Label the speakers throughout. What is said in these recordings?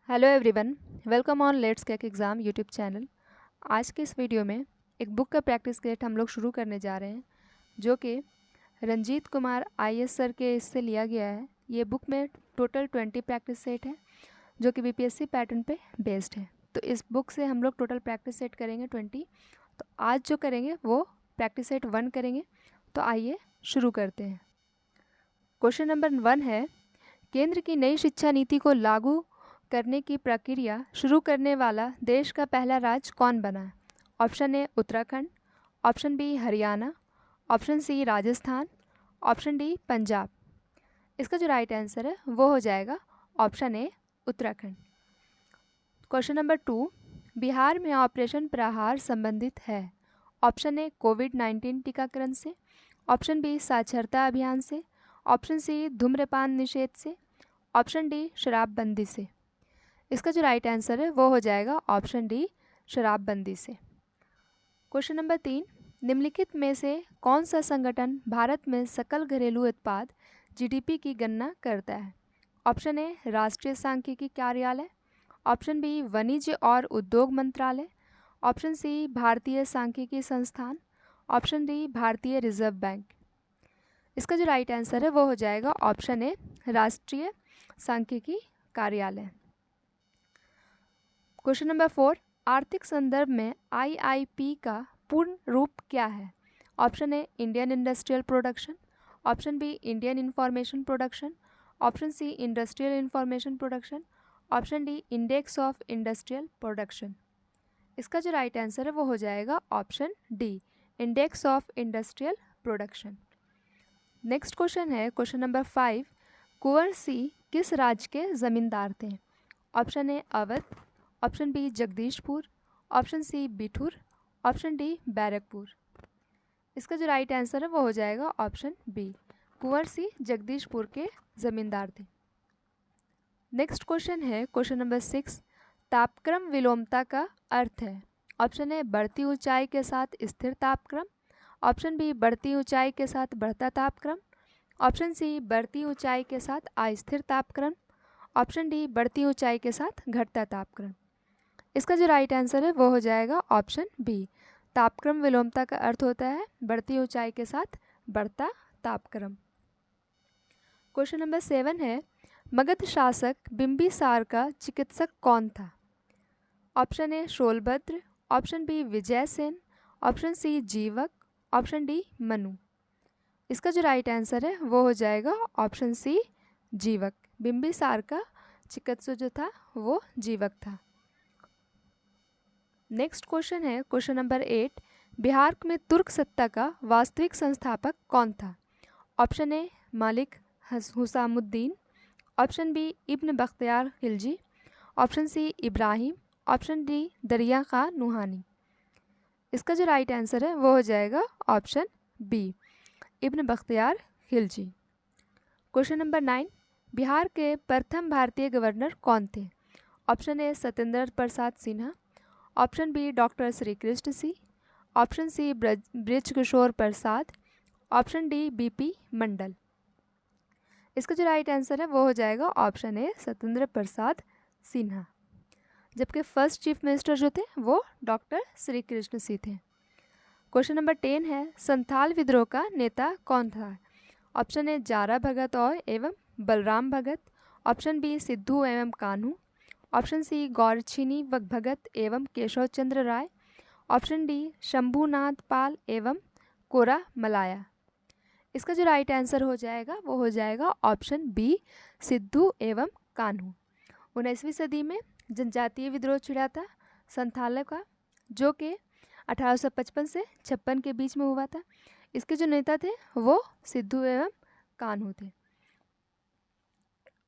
Speaker 1: Hello everyone, welcome on let's कैक exam YouTube channel. आज के इस वीडियो में एक बुक का प्रैक्टिस सेट हम लोग शुरू करने जा रहे हैं, जो कि रंजीत कुमार आईएएस सर के इससे लिया गया है। ये बुक में टोटल 20 प्रैक्टिस सेट है, जो कि बीपीएससी पैटर्न पे बेस्ड है। तो इस बुक से हम लोग टोटल प्रैक्टिस सेट करेंगे 20। तो आज जो करेंगे वो प्रैक्टिस सेट 1 करेंगे। तो आइए शुरू करते हैं। क्वेश्चन नंबर 1 है, केंद्र की नई शिक्षा नीति को लागू करने की प्रक्रिया शुरू करने वाला देश का पहला राज्य कौन बना है? Option A Uttarakhand, option B Haryana, option C Rajasthan, option D Punjab. इसका जो राइट आंसर है वो हो जाएगा option A Uttarakhand. Question number 2, Bihar में ऑपरेशन प्रहार संबंधित है? ऑप्शन ए कोविड-19 टीकाकरण से, ऑप्शन बी साक्षरता अभियान से, ऑप्शन सी धूम्रपान निषेध से, ऑप्शन डी शराबबंदी से। इसका जो राइट आंसर है वो हो जाएगा ऑप्शन डी शराबबंदी से। क्वेश्चन नंबर 3, निम्नलिखित में से कौन सा संगठन भारत में सकल घरेलू उत्पाद जीडीपी की गणना करता है? ऑप्शन ए राष्ट्रीय सांख्यिकी कार्यालय, ऑप्शन बी वाणिज्य और उद्योग मंत्रालय, ऑप्शन सी भारतीय सांख्यिकी संस्थान, ऑप्शन डी भारतीय रिजर्व बैंक। इसका जो राइट आंसर है वो हो जाएगा ऑप्शन ए राष्ट्रीय सांख्यिकी कार्यालय। क्वेश्चन नंबर 4, आर्थिक संदर्भ में आईआईपी का पूर्ण रूप क्या है? Option A Indian industrial production, option B Indian information production, option C industrial information production, option D index of industrial production. इसका जो राइट आंसर है वो हो जाएगा option D index of industrial production. Next question है question number 5, Kunwar Singh किस राज्य के ज़मींदार थे? Option A Awadh, option B Jagdishpur, option C Bithoor, option D Barrackpore. इसका जो राइट आंसर है वो हो जाएगा ऑप्शन बी, कुंवर सिंह जगदीशपुर के ज़मींदार थे। नेक्स्ट क्वेश्चन है क्वेश्चन नंबर 6, तापक्रम विलोमता का अर्थ है? ऑप्शन ए बढ़ती ऊंचाई के साथ स्थिर तापक्रम, ऑप्शन बी बढ़ती ऊंचाई के साथ बढ़ता तापक्रम, ऑप्शन सी बढ़ती ऊंचाई के साथ अस्थिर तापक्रम, ऑप्शन डी बढ़ती ऊंचाई के साथ घटता तापक्रम। इसका जो राइट आंसर है वो हो जाएगा ऑप्शन बी, तापक्रम विलोमता का अर्थ होता है बढ़ती ऊंचाई के साथ बढ़ता तापक्रम। क्वेश्चन नंबर 7 है, मगध शासक बिंबिसार का चिकित्सक कौन था? Option A Sholabhadra, option B Vijaysen, option C Jivak, option D Manu. इसका जो राइट आंसर है वो हो जाएगा ऑप्शन सी जीवक। बिंबिसार का चिकित्सक जो था वो जीवक था। नेक्स्ट क्वेश्चन है क्वेश्चन नंबर 8, बिहार में तुर्क सत्ता का वास्तविक संस्थापक कौन था? Option A Malik Husamuddin, option B Ibn Bakhtiyar Khilji, option C Ibrahim, option D Dariya Khan Nuhani. इसका जो राइट आंसर है वो हो जाएगा option B, Ibn Bakhtiyar Khilji. Question number 9, Bihar के प्रथम भारतीय गवर्नर कौन थे? Option A Satyendra Prasad Sinha, option B doctor Shri Krishna सी, option C Brajkishore Prasad, option D BP Mandal. इसका जो राइट आंसर है वो हो जाएगा ऑप्शन ए सत्येंद्र प्रसाद सिन्हा। जबकि फर्स्ट चीफ मिनिस्टर जो थे वो डॉक्टर श्री कृष्ण सी थे। क्वेश्चन नंबर 10 है, संथाल विद्रोह का नेता कौन था? ऑप्शन ए जारा भगत और एवं बलराम भगत, ऑप्शन बी सिद्धू एवं कान्हू, ऑप्शन सी गौरछिनी भगत एवं केशव चंद्र राय, ऑप्शन डी शंभुनाथ पाल एवं कोरा मलाया। इसका जो राइट आंसर हो जाएगा वो हो जाएगा ऑप्शन बी सिद्धू एवं कान्हू। 19वीं सदी में जनजातीय विद्रोह छिड़ा था संथालों का, जो कि 1855 से 56 के बीच में हुआ था। इसके जो नेता थे वो सिद्धू एवं कान्हू थे,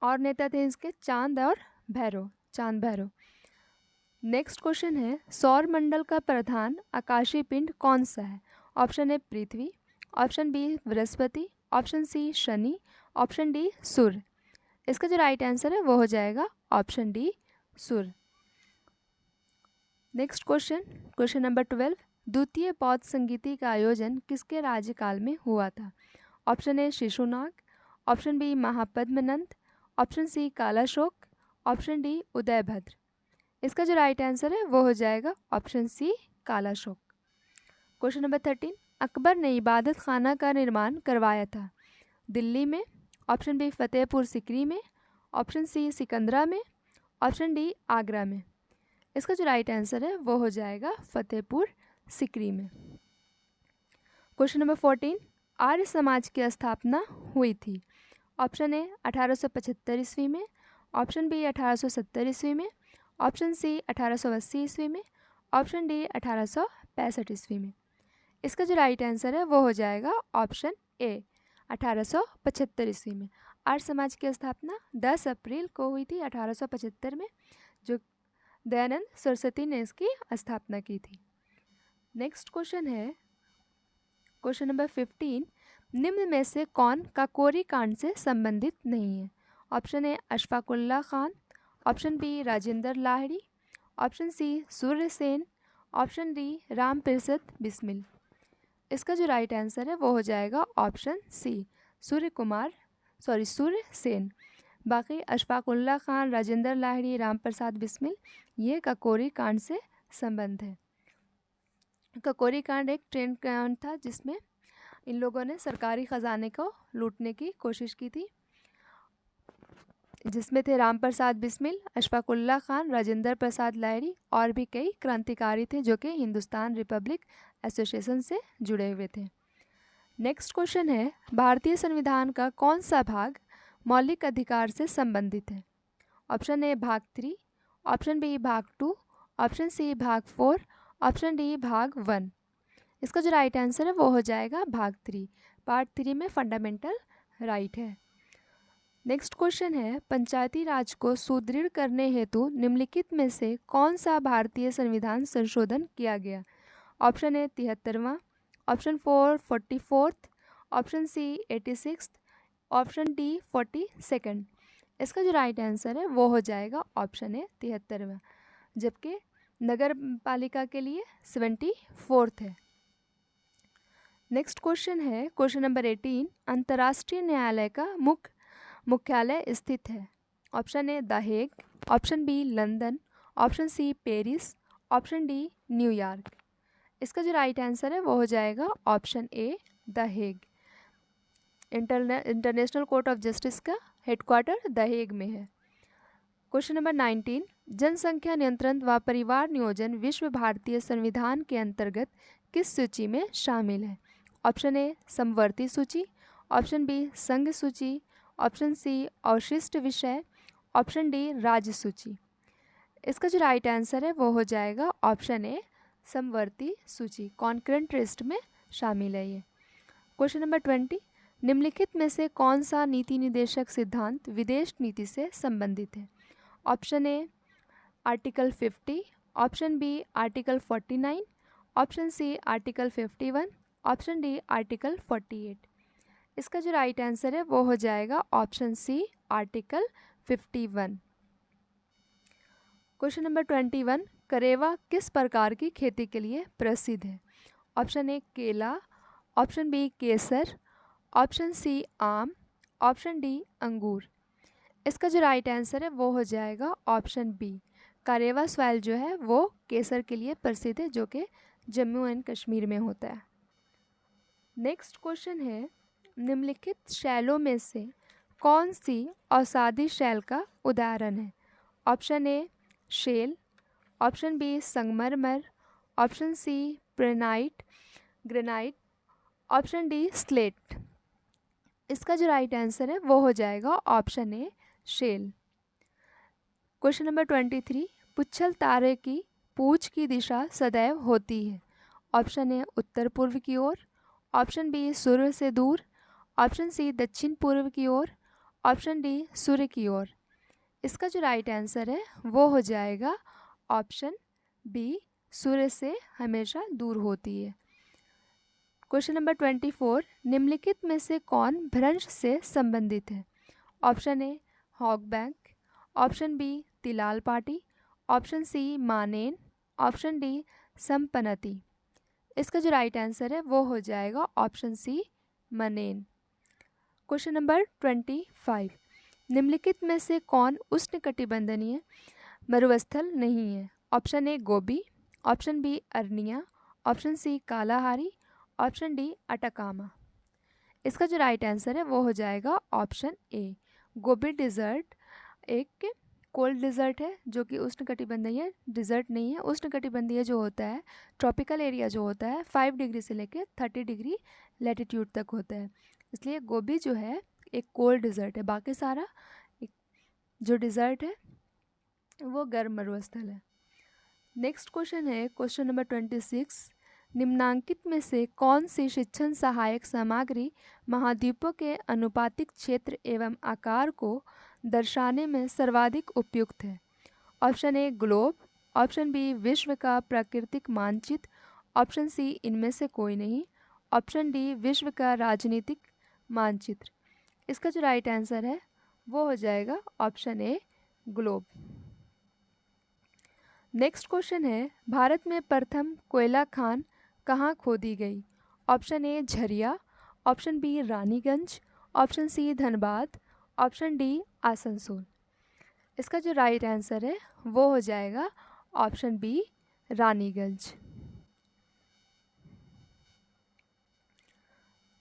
Speaker 1: और नेता थे इसके चांद भैरव। नेक्स्ट क्वेश्चन है, सौर मंडल का प्रधान आकाशीय पिंड कौन सा है? ऑप्शन ए पृथ्वी, ऑप्शन बी बृहस्पति, ऑप्शन सी शनि, ऑप्शन डी सूर्य। इसका जो राइट आंसर है वो हो जाएगा ऑप्शन डी सूर्य। नेक्स्ट क्वेश्चन नंबर 12, द्वितीय बौद्ध संगीति का आयोजन किसके राज्यकाल में हुआ था? Option A Shishunaga, option B Mahapadmananda, option C Kalashoka, option D Udayabhadra. इसका जो राइट आंसर है वो हो जाएगा option C Kalashoka. Question number 13, Akbar ने इबादत खाना का निर्माण करवाया था? दिल्ली में, ऑप्शन बी फतेहपुर सिकरी में, ऑप्शन सी सिकंदरा में, ऑप्शन डी आगरा में। इसका जो राइट आंसर है वो हो जाएगा फतेहपुर सिकरी में। क्वेश्चन नंबर 14, आर्य समाज की स्थापना हुई थी? ऑप्शन ए 1875 ईस्वी में, ऑप्शन बी 1870 ईस्वी में, ऑप्शन सी 1880 ईस्वी में, ऑप्शन डी 1865 ईस्वी में। इसका जो राइट आंसर है वो हो जाएगा ऑप्शन ए 1875 ईस्वी में। आर्य समाज की स्थापना 10 अप्रैल को हुई थी 1875 में, जो दयानंद सरस्वती ने इसकी स्थापना की थी। नेक्स्ट क्वेश्चन है क्वेश्चन नंबर 15, निम्न में से कौन काकोरी कांड से संबंधित नहीं है? Option A Ashfaqulla Khan, option B Rajendra Lahiri, option C Surya Sen, option D Ram Prasad Bismil. इसका जो राइट आंसर है वो हो जाएगा ऑप्शन सी सूर्य सेन। बाकी अशफाकुल्ला खान, राजेंद्र लाहिड़ी, राम प्रसाद बिस्मिल ये काकोरी कांड से संबंध है। काकोरी कांड एक ट्रेन कांड था जिसमें इन लोगों ने सरकारी ख़जाने को लूटने की कोशिश की थी, जिसमें थे राम प्रसाद बिस्मिल, अशफाकुल्ला खान, राजेंद्र प्रसाद लाहिड़ी और भी कई क्रांतिकारी थे जो कि हिंदुस्तान रिपब्लिक एसोसिएशन से जुड़े हुए थे। नेक्स्ट क्वेश्चन है, भारतीय संविधान का कौन सा भाग मौलिक अधिकार से संबंधित है? ऑप्शन ए भाग 3, ऑप्शन बी भाग 2, ऑप्शन सी भाग 4, ऑप्शन डी भाग 1। इसका जो राइट आंसर है वो हो जाएगा भाग 3। पार्ट 3 में फंडामेंटल राइट है। नेक्स्ट क्वेश्चन है, पंचायती राज को सुदृढ़ करने हेतु निम्नलिखित में से कौन सा भारतीय संविधान संशोधन किया गया? ऑप्शन ए 73वां, option 4 44th, option C 86th, option D 42nd। इसका जो राइट आंसर है वो हो जाएगा ऑप्शन ए 73वां, जबकि नगर पालिका के लिए 74th है। नेक्स्ट क्वेश्चन है क्वेश्चन नंबर 18, अंतर्राष्ट्रीय न्यायालय का मुख्यालय स्थित है? Option A the Hague, option B London, option C Paris, option D New York. इसका जो राइट आंसर है वो हो जाएगा option A the Hague. International Court of Justice का हेडक्वार्टर द हेग में है। क्वेश्चन नंबर 19, जनसंख्या नियंत्रण व परिवार नियोजन विश्व भारतीय संविधान के अंतर्गत किस सूची में शामिल है? ऑप्शन ए समवर्ती सूची, ऑप्शन बी संघ सूची, ऑप्शन सी अवशिष्ट विषय, ऑप्शन डी राज्य सूची। इसका जो राइट आंसर है वो हो जाएगा ऑप्शन ए समवर्ती सूची, कॉन्करेंट लिस्ट में शामिल है ये। क्वेश्चन नंबर 20, निम्नलिखित में से कौन सा नीति निदेशक सिद्धांत विदेश नीति से संबंधित है? Option A article 50, option B article 49, option C article 51, option D article 48। इसका जो राइट आंसर है वो हो जाएगा option C article 51। Question number 21, Karewa किस प्रकार की खेती के लिए प्रसिद्ध है? ऑप्शन ए केला, ऑप्शन बी केसर, ऑप्शन सी आम, ऑप्शन डी अंगूर। इसका जो राइट आंसर है वो हो जाएगा ऑप्शन बी, करेवा सॉइल जो है वो केसर के लिए प्रसिद्ध है, जो कि जम्मू एंड कश्मीर में होता है। नेक्स्ट क्वेश्चन है, निम्नलिखित शैलों में से कौन सी अवसादी शैल का उदाहरण है? Option A shale, option B संगमरमर, option C granite, option D slate. इसका जो राइट आंसर है वो हो जाएगा option A shale. Question number 23, पुच्छल तारे की पूछ की दिशा सदैव होती है? ऑप्शन ए उत्तर पूर्व की ओर, ऑप्शन बी सूर्य से दूर, ऑप्शन सी दक्षिण पूर्व की ओर, ऑप्शन डी सूर्य की ओर। इसका जो राइट आंसर है वो हो जाएगा ऑप्शन बी, सूर्य से हमेशा दूर होती है। क्वेश्चन नंबर 24, निम्नलिखित में से कौन भ्रंश से संबंधित है? Option A hogback, option B तिलाल पाटी, ऑप्शन सी मानेन, ऑप्शन डी संपनति। इसका जो राइट आंसर है वो हो जाएगा ऑप्शन सी मनेन। क्वेश्चन नंबर 25, निम्नलिखित में से कौन उष्णकटिबंधीय मरुस्थल नहीं है? Option A Gobi, option B अर्निया, option C Kalahari, option D Atacama. इसका जो राइट आंसर है वो हो जाएगा ऑप्शन ए, गोबी डिज़र्ट एक कोल्ड डिज़र्ट है जो कि उष्णकटिबंधीय डिज़र्ट नहीं है। उष्णकटिबंधीय जो होता है, ट्रॉपिकल एरिया जो होता है 5 डिग्री से लेकर 30 डिग्री लैटिट्यूड तक होता है, इसलिए गोबी जो है एक कोल्ड डिज़र्ट है। बाकी सारा एक जो डिज़र्ट है वो गर्म मरुस्थल है। नेक्स्ट क्वेश्चन है क्वेश्चन नंबर 26। निम्नांकित में से कौन सी शिक्षण सहायक सामग्री महाद्वीपों के अनुपातिक क्षेत्र एवं आकार को दर्शाने में सर्वाधिक उपयुक्त है? Option A globe, option B विश्व का प्राकृतिक मानचित्र, ऑप्शन सी इनमें से कोई नहीं, ऑप्शन डी विश्व का राजनीतिक मानचित्र। इसका जो राइट आंसर है वो हो जाएगा option A globe. Next question है भारत में प्रथम कोयला खान कहाँ खोदी गई? Option A Jharia, option B Raniganj, option C Dhanbad, option D Asansol. इसका जो राइट आंसर है वो हो जाएगा option B Raniganj.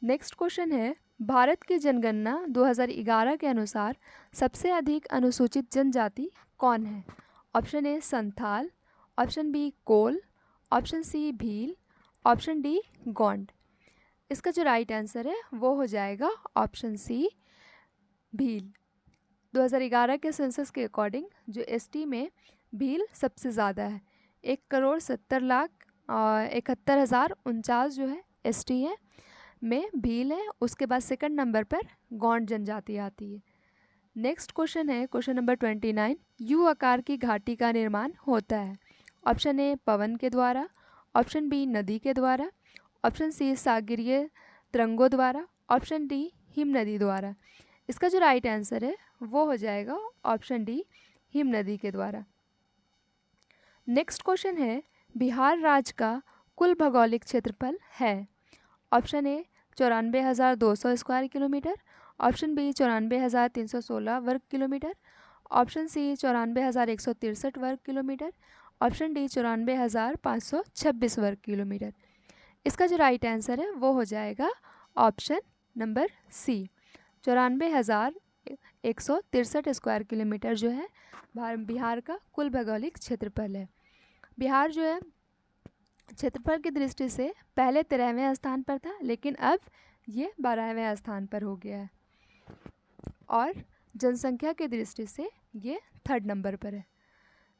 Speaker 1: Next question है भारत की जनगणना 2011 के अनुसार सबसे अधिक अनुसूचित जनजाति कौन है? Option A Santhal, option B Kol, option C Bhil, option D Gond. इसका जो राइट आंसर है वो हो जाएगा ऑप्शन सी भील। 2011 के सेंसस के अकॉर्डिंग जो एसटी में भील सबसे ज़्यादा है, 1,70,71,049 जो है एसटी है में भील है, उसके बाद सेकंड नंबर पर गोंड जनजाति आती है। नेक्स्ट क्वेश्चन है क्वेश्चन नंबर 29। यू आकार की घाटी का निर्माण होता है? ऑप्शन ए पवन के द्वारा, ऑप्शन बी नदी के द्वारा, ऑप्शन सी सागरीय तरंगों द्वारा, ऑप्शन डी हिम नदी द्वारा। इसका जो राइट आंसर है वो हो जाएगा ऑप्शन डी हिम नदी के द्वारा। नेक्स्ट क्वेश्चन है बिहार राज्य का कुल भौगोलिक क्षेत्रफल है? Option A 94,200 square kilometre, option B 94,316 वर्ग किलोमीटर, ऑप्शन सी 94,163 वर्ग किलोमीटर, ऑप्शन डी 94,526 वर्ग किलोमीटर। इसका जो राइट आंसर है वो हो जाएगा option number C 94,163 square kilometre जो है बिहार का कुल भौगोलिक क्षेत्रफल है। बिहार जो है क्षेत्रफल की दृष्टि से पहले 13वें स्थान पर था, लेकिन अब ये 12वें स्थान पर हो गया है, और जनसंख्या की दृष्टि से ये 3rd नंबर पर है।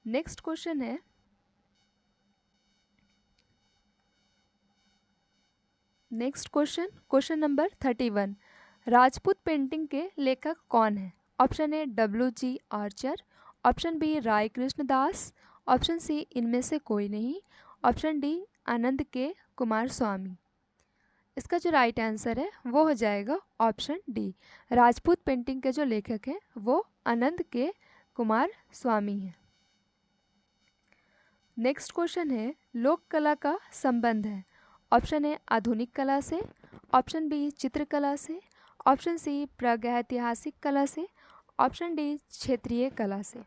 Speaker 1: नेक्स्ट क्वेश्चन है क्वेश्चन नंबर 31। राजपूत पेंटिंग के लेखक कौन है? Option A W.G. Archer, option B Rai Krishna Das, option C इनमें से कोई नहीं, ऑप्शन डी आनंद के कुमार स्वामी। इसका जो राइट आंसर है वो हो जाएगा ऑप्शन डी, राजपूत पेंटिंग के जो लेखक हैं वो आनंद के कुमार स्वामी हैं। नेक्स्ट क्वेश्चन है लोक कला का संबंध है? ऑप्शन ए आधुनिक कला से, ऑप्शन बी चित्रकला से, ऑप्शन सी प्रागैतिहासिक कला से, ऑप्शन डी क्षेत्रीय कला से।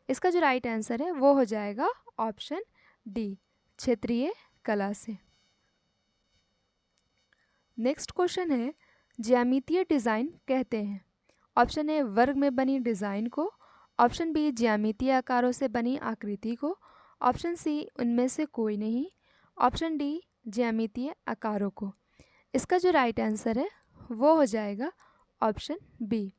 Speaker 1: इसका जो राइट आंसर है वो हो जाएगा ऑप्शन डी, क्षेत्रीय कला से। नेक्स्ट क्वेश्चन है ज्यामितीय डिज़ाइन कहते हैं? ऑप्शन ए वर्ग में बनी डिज़ाइन को, ऑप्शन बी ज्यामितीय आकारों से बनी आकृति को, ऑप्शन सी उनमें से कोई नहीं, ऑप्शन डी ज्यामितीय आकारों को। इसका जो राइट आंसर है वो हो जाएगा ऑप्शन बी,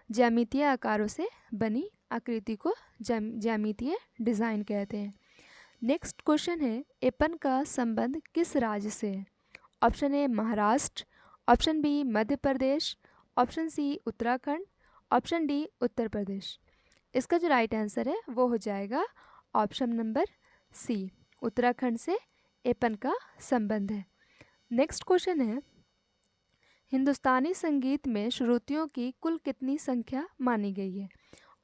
Speaker 1: ज्यामितीय आकारों से बनी आकृति को ज्यामितीय डिज़ाइन कहते हैं। नेक्स्ट क्वेश्चन है एपन का संबंध किस राज्य से है? Option A Maharashtra, option B Madhya Pradesh, option C Uttarakhand, option D Uttar Pradesh. इसका जो राइट आंसर है वो हो जाएगा ऑप्शन नंबर सी, उत्तराखंड से एपन का संबंध है। नेक्स्ट क्वेश्चन है हिंदुस्तानी संगीत में श्रुतियों की कुल कितनी संख्या मानी गई है?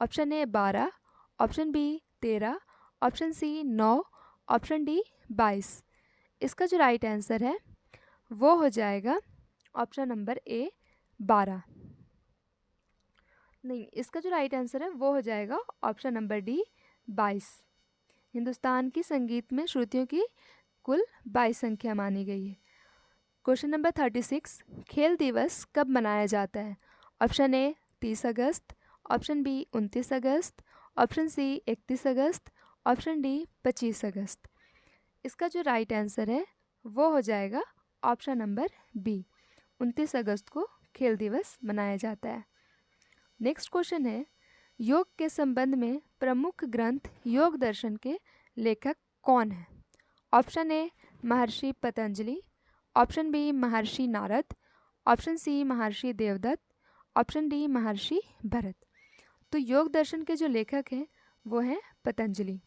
Speaker 1: Option A 12, option B 13, option C 9, option D 22। इसका जो राइट आंसर है वो हो जाएगा ऑप्शन नंबर ए 12। नहीं, इसका जो राइट आंसर है वो हो जाएगा ऑप्शन नंबर डी 22। हिंदुस्तान की संगीत में श्रुतियों की कुल 22 संख्या मानी गई है। क्वेश्चन नंबर 36, खेल दिवस कब मनाया जाता है? ऑप्शन ए 30 अगस्त, ऑप्शन बी 29 अगस्त, ऑप्शन सी 31 अगस्त, ऑप्शन डी 25 अगस्त। इसका जो राइट आंसर है वो हो जाएगा ऑप्शन नंबर बी, 29 अगस्त को खेल दिवस मनाया जाता है। नेक्स्ट क्वेश्चन है, योग के संबंध में प्रमुख ग्रंथ योग दर्शन के लेखक कौन है? ऑप्शन ए महर्षि पतंजलि, ऑप्शन बी महर्षि नारद, ऑप्शन सी महर्षि देवदत्त, ऑप्शन डी महर्षि भरत। तो योग दर्शन के जो लेखक हैं वो हैं पतंजलि।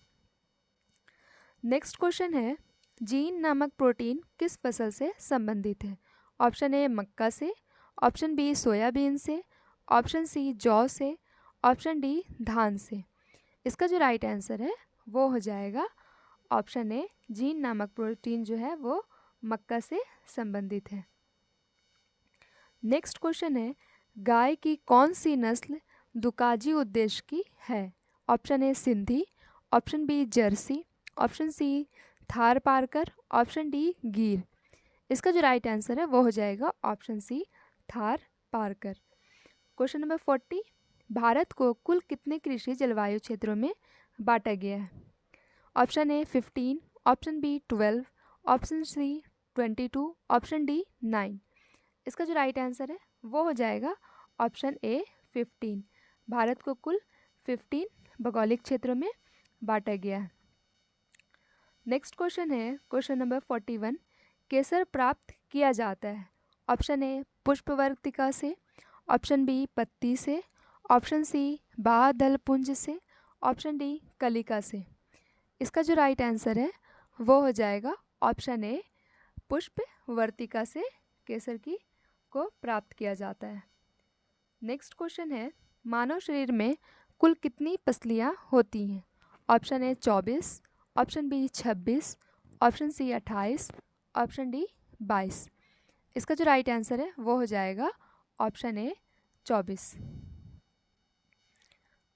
Speaker 1: नेक्स्ट क्वेश्चन है, जीन नामक प्रोटीन किस फसल से संबंधित है? ऑप्शन ए मक्का से, ऑप्शन बी सोयाबीन से, ऑप्शन सी जौ से, ऑप्शन डी धान से। इसका जो राइट आंसर है वो हो जाएगा ऑप्शन ए, जीन नामक प्रोटीन जो है वो मक्का से संबंधित है। नेक्स्ट क्वेश्चन है, गाय की कौन सी नस्ल दुकाजी उद्देश्य की है? Option A Sindhi, option B Jersey, option C Thar Parkar, option D Gir. इसका जो राइट आंसर है वो हो जाएगा option C Thar Parkar. Question number 40, Bharat को कुल कितने कृषि जलवायु क्षेत्रों में बांटा गया है? Option A 15, option B 12, option C 22, option D 9। इसका जो राइट आंसर है वो हो जाएगा ऑप्शन ए 15। भारत को कुल 15 भौगोलिक क्षेत्रों में बांटा गया है। नेक्स्ट क्वेश्चन है क्वेश्चन नंबर 41, केसर प्राप्त किया जाता है? ऑप्शन ए पुष्पवर्तिका से, ऑप्शन बी पत्ती से, ऑप्शन सी बादल पुंज से, ऑप्शन डी कलिका से। इसका जो राइट आंसर है वो हो जाएगा ऑप्शन ए पुष्पवर्तिका से केसर की को प्राप्त किया जाता है। नेक्स्ट क्वेश्चन है, मानव शरीर में कुल कितनी पसलियाँ होती हैं? Option A 24, option B 26, option C 28, option D 22। इसका जो राइट आंसर है वो हो जाएगा ऑप्शन ए 24।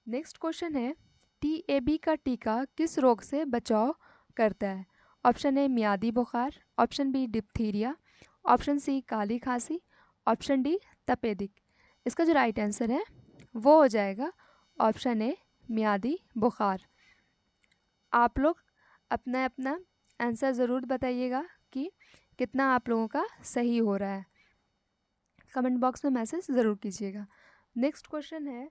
Speaker 1: नेक्स्ट क्वेश्चन है, TAB का टीका किस रोग से बचाव करता है? ऑप्शन ए मियादी बुखार, option B diphtheria, option C काली खांसी, ऑप्शन डी तपेदिक। इसका जो राइट आंसर है वो हो जाएगा ऑप्शन ए मियादी बुखार। आप लोग अपना अपना आंसर ज़रूर बताइएगा कि कितना आप लोगों का सही हो रहा है, कमेंट बॉक्स में मैसेज ज़रूर कीजिएगा। नेक्स्ट क्वेश्चन है,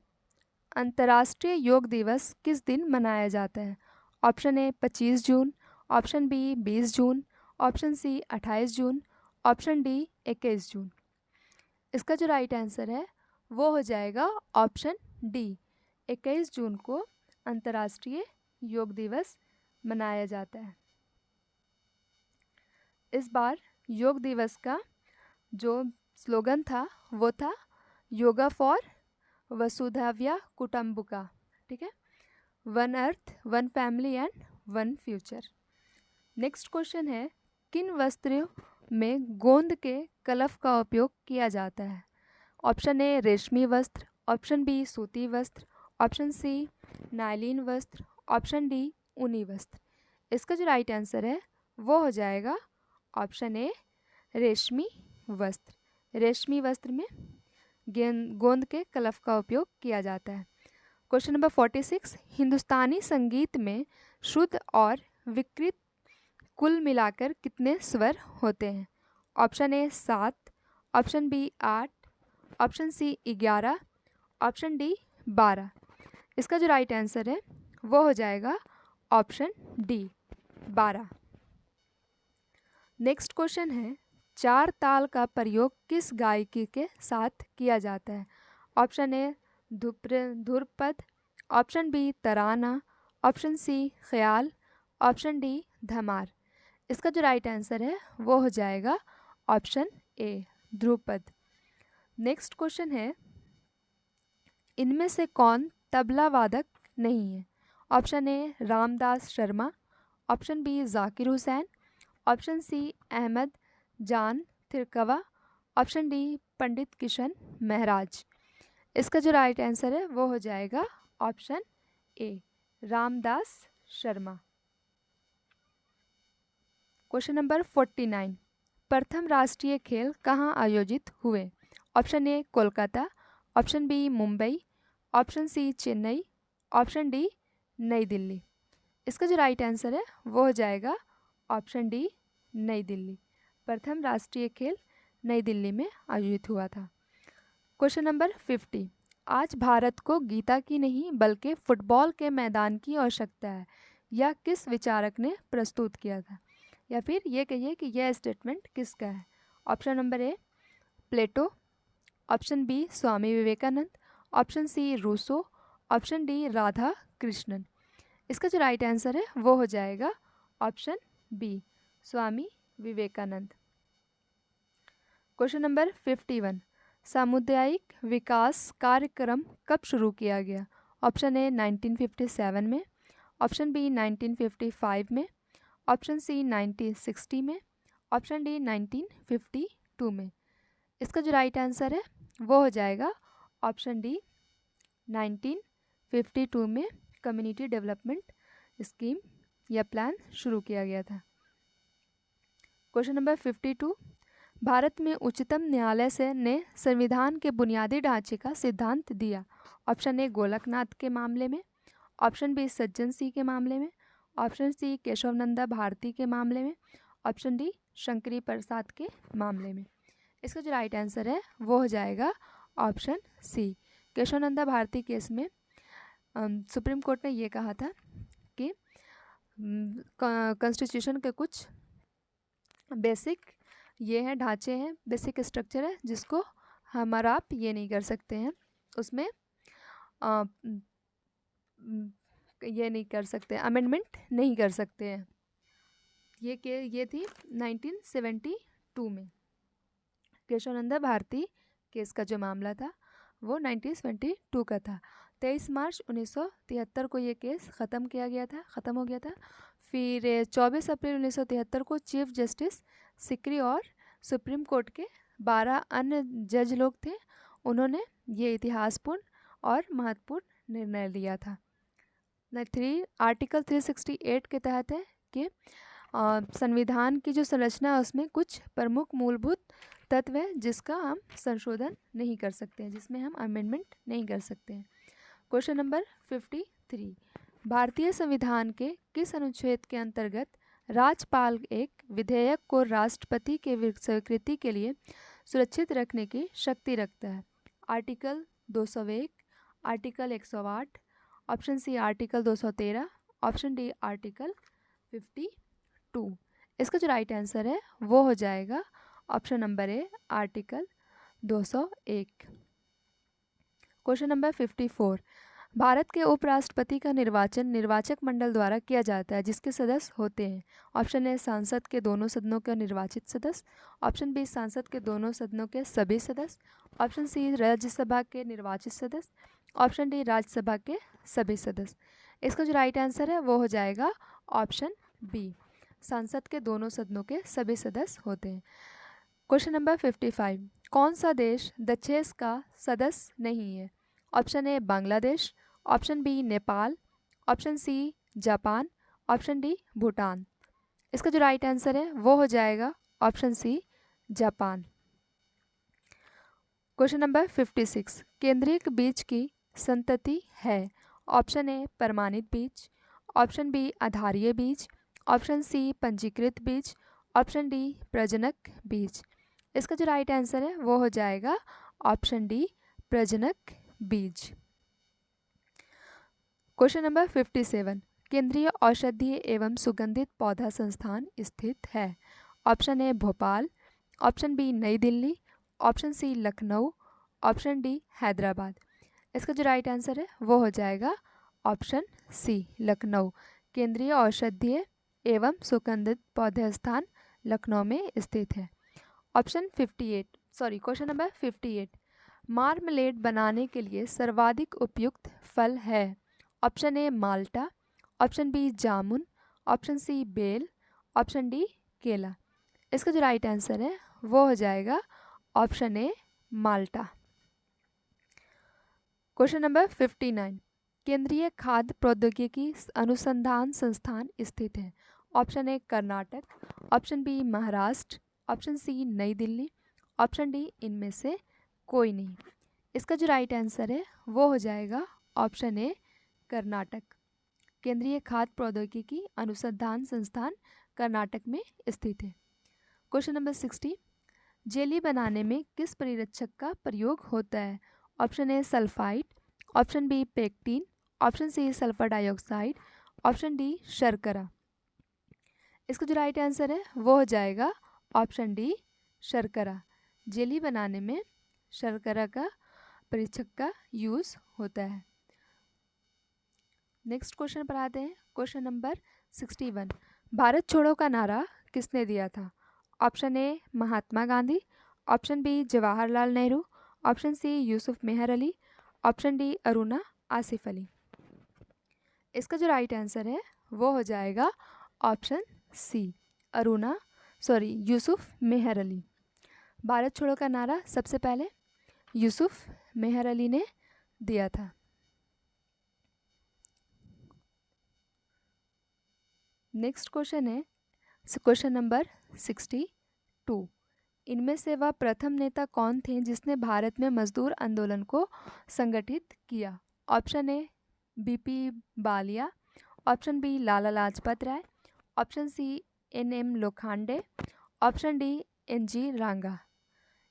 Speaker 1: अंतर्राष्ट्रीय योग दिवस किस दिन मनाया जाता है? ऑप्शन ए 25 जून, ऑप्शन बी 20 जून, ऑप्शन सी 28 जून, ऑप्शन डी 21 जून। इसका जो राइट आंसर है वो हो जाएगा ऑप्शन डी, 21 जून को अंतर्राष्ट्रीय योग दिवस मनाया जाता है। इस बार योग दिवस का जो स्लोगन था वो था योगा फॉर वसुधैव कुटुंबकम, ठीक है, one earth, one family and one future. Next question है, किन वस्त्रों में गोंद के कलफ का उपयोग किया जाता है? ऑप्शन ए रेशमी वस्त्र, ऑप्शन बी सूती वस्त्र, ऑप्शन सी नायलीन वस्त्र, ऑप्शन डी ऊनी वस्त्र। इसका जो राइट आंसर है वो हो जाएगा ऑप्शन ए रेशमी वस्त्र। रेशमी वस्त्र में गोंद के कलफ का उपयोग किया जाता है। क्वेश्चन नंबर 46, हिंदुस्तानी संगीत में शुद्ध और विकृत कुल मिलाकर कितने स्वर होते हैं? Option A 7, option B 8, option C 11, option D 12। इसका जो राइट आंसर है वो हो जाएगा ऑप्शन डी 12। नेक्स्ट क्वेश्चन है, चार ताल का प्रयोग किस गायकी के साथ किया जाता है? Option A Dhrupad, option B Tarana, option C Khayal, option D dhamar. इसका जो राइट आंसर है वो हो जाएगा option A Dhrupad. Next question है, इनमें से कौन तबला वादक नहीं है? Option A Ramdas Sharma, option B Zakir Hussain, option C Ahmed Jan Thirakwa, option D Pandit Kishan Maharaj. इसका जो राइट आंसर है वो हो जाएगा option A, Ramdas Sharma. Question number 49, प्रथम राष्ट्रीय खेल कहाँ आयोजित हुए? Option A Kolkata, option B Mumbai, option C Chennai, option D नई दिल्ली। इसका जो राइट आंसर है वो हो जाएगा ऑप्शन डी, नई दिल्ली। प्रथम राष्ट्रीय खेल नई दिल्ली में आयोजित हुआ था। क्वेश्चन नंबर 50, आज भारत को गीता की नहीं बल्कि फुटबॉल के मैदान की आवश्यकता है, यह किस विचारक ने प्रस्तुत किया था? या फिर ये कहिए कि यह स्टेटमेंट किसका है? Option number A Plato, option B Swami Vivekananda, option C Rousseau, option D Radha Krishnan. इसका जो राइट आंसर है वो हो जाएगा option B, Swami Vivekananda. Question number 51, सामुदायिक विकास कार्यक्रम कब शुरू किया गया? ऑप्शन ए 1957 में, ऑप्शन बी 1955 में, ऑप्शन सी 1960 में, ऑप्शन डी 1952 में। इसका जो राइट आंसर है वो हो जाएगा ऑप्शन डी, 1952 में कम्युनिटी डेवलपमेंट स्कीम या प्लान शुरू किया गया था। क्वेश्चन नंबर 52, भारत में उच्चतम न्यायालय ने संविधान के बुनियादी ढांचे का सिद्धांत दिया। ऑप्शन ए गोलकनाथ के मामले में, ऑप्शन बी सज्जन सिंह के मामले में, ऑप्शन सी केशवनंदा भारती के मामले में, ऑप्शन डी शंकरी प्रसाद के मामले में। इसका जो राइट आंसर है वो हो जाएगा ऑप्शन सी, केशवनंदा भारती केस में सुप्रीम कोर्ट ने ये कहा था कि कॉन्स्टिट्यूशन के कुछ बेसिक ये हैं ढांचे हैं, बेसिक स्ट्रक्चर है जिसको हमारा आप ये नहीं कर सकते हैं, उसमें ये नहीं कर सकते, अमेंडमेंट नहीं कर सकते हैं। ये थी 1972 में केशवानंद भारती केस का जो मामला था वो 1972 का था। 23 मार्च 1973 को ये केस ख़त्म हो गया था। फिर 24 अप्रैल 1973 को चीफ जस्टिस सिकरी और सुप्रीम कोर्ट के 12 अन्य जज लोग थे, उन्होंने ये इतिहासपूर्ण और महत्वपूर्ण निर्णय लिया था। आर्टिकल 368 के तहत है कि संविधान की जो संरचना है उसमें कुछ प्रमुख मूलभूत तत्व है जिसका हम संशोधन नहीं कर सकते हैं, जिसमें हम अमेंडमेंट नहीं कर सकते हैं। क्वेश्चन नंबर 53, भारतीय संविधान के किस अनुच्छेद के अंतर्गत राज्यपाल एक विधेयक को राष्ट्रपति के स्वीकृति के लिए सुरक्षित रखने की शक्ति रखता है? Article 201, article 108, option C article 213, option D article 52। इसका जो राइट आंसर है वो हो जाएगा option number A, article 201। Question number 54, Bharat के उपराष्ट्रपति का निर्वाचन निर्वाचक मंडल द्वारा किया जाता है जिसके सदस्य होते हैं? ऑप्शन ए संसद के दोनों सदनों के निर्वाचित सदस्य, ऑप्शन बी संसद के दोनों सदनों के सभी सदस्य, ऑप्शन सी राज्यसभा के निर्वाचित सदस्य, ऑप्शन डी राज्यसभा के सभी सदस्य। इसका जो राइट आंसर है वो हो जाएगा ऑप्शन बी, संसद के दोनों सदनों के सभी सदस्य होते हैं। क्वेश्चन नंबर 55, कौन सा देश डचेस का सदस्य नहीं है? Option A Bangladesh, option B Nepal, option C Japan, option D Bhutan. इसका जो राइट आंसर है वो हो जाएगा option C Japan. Question number 56, केंद्रीय बीज की संतति है? ऑप्शन ए प्रमाणित बीज, ऑप्शन बी आधारीय बीज, ऑप्शन सी पंजीकृत बीज, ऑप्शन डी प्रजनक बीज। इसका जो राइट आंसर है वो हो जाएगा ऑप्शन डी प्रजनक बीज। क्वेश्चन नंबर 57, केंद्रीय औषधीय एवं सुगंधित पौधा संस्थान स्थित है? Option A Bhopal, option B Nai Delhi, option C Lucknow, option D Hyderabad. इसका जो राइट आंसर है वो हो जाएगा ऑप्शन सी लखनऊ। केंद्रीय औषधीय एवं सुगंधित पौधे स्थान लखनऊ में स्थित है। क्वेश्चन नंबर 58, मार्मलेड बनाने के लिए सर्वाधिक उपयुक्त फल है? Option A malta, option B jamun, option C बेल, ऑप्शन डी केला। इसका जो राइट आंसर है वो हो जाएगा option A malta. Question number 59, केंद्रीय खाद्य प्रौद्योगिकी अनुसंधान संस्थान स्थित है? Option A Karnataka, option B Maharashtra, option C नई दिल्ली, ऑप्शन डी इनमें से कोई नहीं। इसका जो राइट आंसर है वो हो जाएगा ऑप्शन ए कर्नाटक। केंद्रीय खाद्य प्रौद्योगिकी अनुसंधान संस्थान कर्नाटक में स्थित है। क्वेश्चन नंबर 60, जेली बनाने में किस परिरक्षक का प्रयोग होता है? Option A sulphide, option B pectin, option C sulphur dioxide, option D शर्करा। इसका जो राइट आंसर है वो हो जाएगा ऑप्शन डी शर्करा। जेली बनाने में शर्करा का परिरक्षक का यूज़ होता है। नेक्स्ट क्वेश्चन पर आते हैं। क्वेश्चन नंबर 61, भारत छोड़ो का नारा किसने दिया था? Option A Mahatma Gandhi, option B Jawaharlal Nehru, option C Yusuf Meher Ali, option D Aruna Asaf Ali. इसका जो राइट आंसर है वो हो जाएगा ऑप्शन सी यूसुफ मेहर अली। भारत छोड़ो का नारा सबसे पहले यूसुफ मेहर अली ने दिया था। नेक्स्ट क्वेश्चन है क्वेश्चन नंबर 62, इनमें से वह प्रथम नेता कौन थे जिसने भारत में मजदूर आंदोलन को संगठित किया? Option A B P Balia, option B Lala Lajpat Rai, option C N M Lokhande, option D N G Ranga.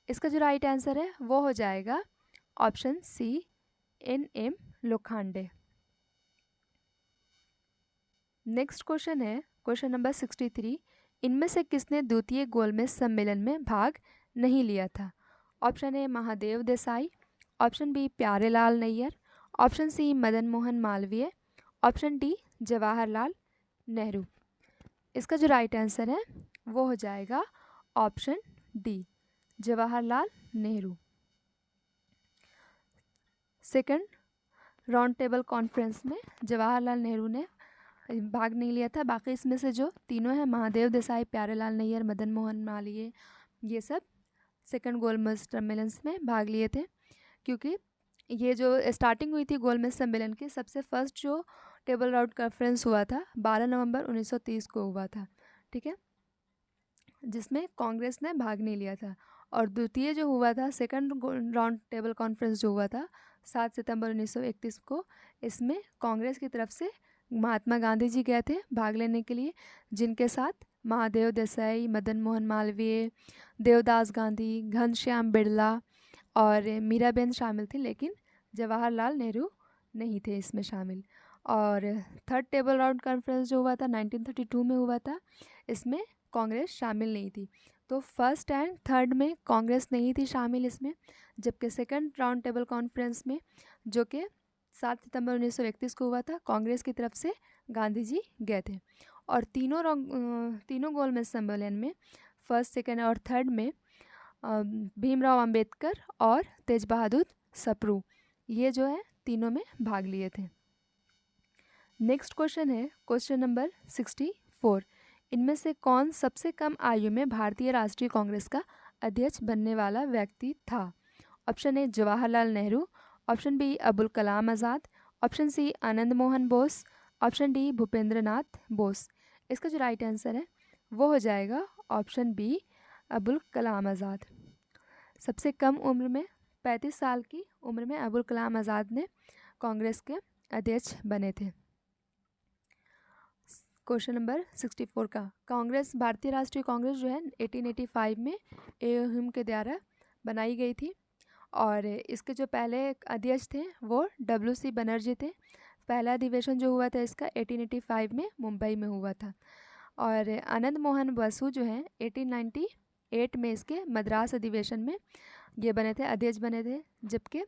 Speaker 1: इसका जो राइट आंसर है वो हो जाएगा option C N M Lokhande. Next question है क्वेश्चन नंबर 63, इनमें से किसने द्वितीय गोलमेज सम्मेलन में भाग नहीं लिया था? Option A Mahadev Desai, option B Pyarelal Nayyar, option C Madan Mohan Malviya, option D Jawaharlal Nehru. इसका जो राइट आंसर है वो हो जाएगा option D Jawaharlal Nehru. Second round table conference में जवाहरलाल नेहरू ने भाग नहीं लिया था। बाकी इसमें से जो तीनों हैं महादेव देसाई, प्यारेलाल नैयर, मदन मोहन मालवीय, ये सब सेकंड गोलमेज सम्मेलन में भाग लिए थे। क्योंकि ये जो स्टार्टिंग हुई थी गोलमेज सम्मेलन की, सबसे फर्स्ट जो टेबल राउंड कॉन्फ्रेंस हुआ था 12 नवंबर 1930 को हुआ था, ठीक है, जिसमें कांग्रेस ने भाग नहीं लिया था। और द्वितीय जो हुआ था सेकंड राउंड टेबल कॉन्फ्रेंस जो हुआ था 7 सितंबर 1931 को, इसमें कांग्रेस की तरफ से महात्मा गांधी जी गए थे भाग लेने के लिए, जिनके साथ महादेव देसाई, मदन मोहन मालवीय, देवदास गांधी, घनश्याम बिरला और मीराबेन शामिल थी, लेकिन जवाहरलाल नेहरू नहीं थे इसमें शामिल। और थर्ड टेबल राउंड कॉन्फ्रेंस जो हुआ था 1932 में हुआ था, इसमें कांग्रेस शामिल नहीं थी। तो फर्स्ट एंड थर्ड में कांग्रेस नहीं थी शामिल इसमें, जबकि सेकंड राउंड टेबल कॉन्फ्रेंस में जो कि 7 सितंबर 1931 को हुआ था, कांग्रेस की तरफ से गांधी जी गए थे। और तीनों गोलमेज सम्मेलन में फर्स्ट, सेकंड और थर्ड में भीमराव अंबेडकर और तेज बहादुर सप्रू, ये जो है तीनों में भाग लिए थे। नेक्स्ट क्वेश्चन है क्वेश्चन नंबर 64, इनमें से कौन सबसे कम आयु में भारतीय राष्ट्रीय कांग्रेस का अध्यक्ष बनने वाला व्यक्ति था? Option A Jawaharlal Nehru, option B Abul Kalam Azad, option C Anand Mohan Bose, option D Bhupendra Nath Bose. इसका जो राइट आंसर है वो हो जाएगा ऑप्शन बी अबुल कलाम आज़ाद। सबसे कम उम्र में 35 साल की उम्र में अबुल कलाम आज़ाद ने कांग्रेस के अध्यक्ष बने थे। क्वेश्चन नंबर 64 का, कांग्रेस भारतीय राष्ट्रीय कांग्रेस जो है 1885 में ए.ओ. के द्वारा बनाई गई थी। और इसके जो पहले अध्यक्ष थे वो W.C. बनर्जी थे। पहला अधिवेशन जो हुआ था इसका 1885 में मुंबई में हुआ था। और आनंद मोहन बसु जो हैं 1898 में इसके मद्रास अधिवेशन में ये बने थे, अध्यक्ष बने थे। जबकि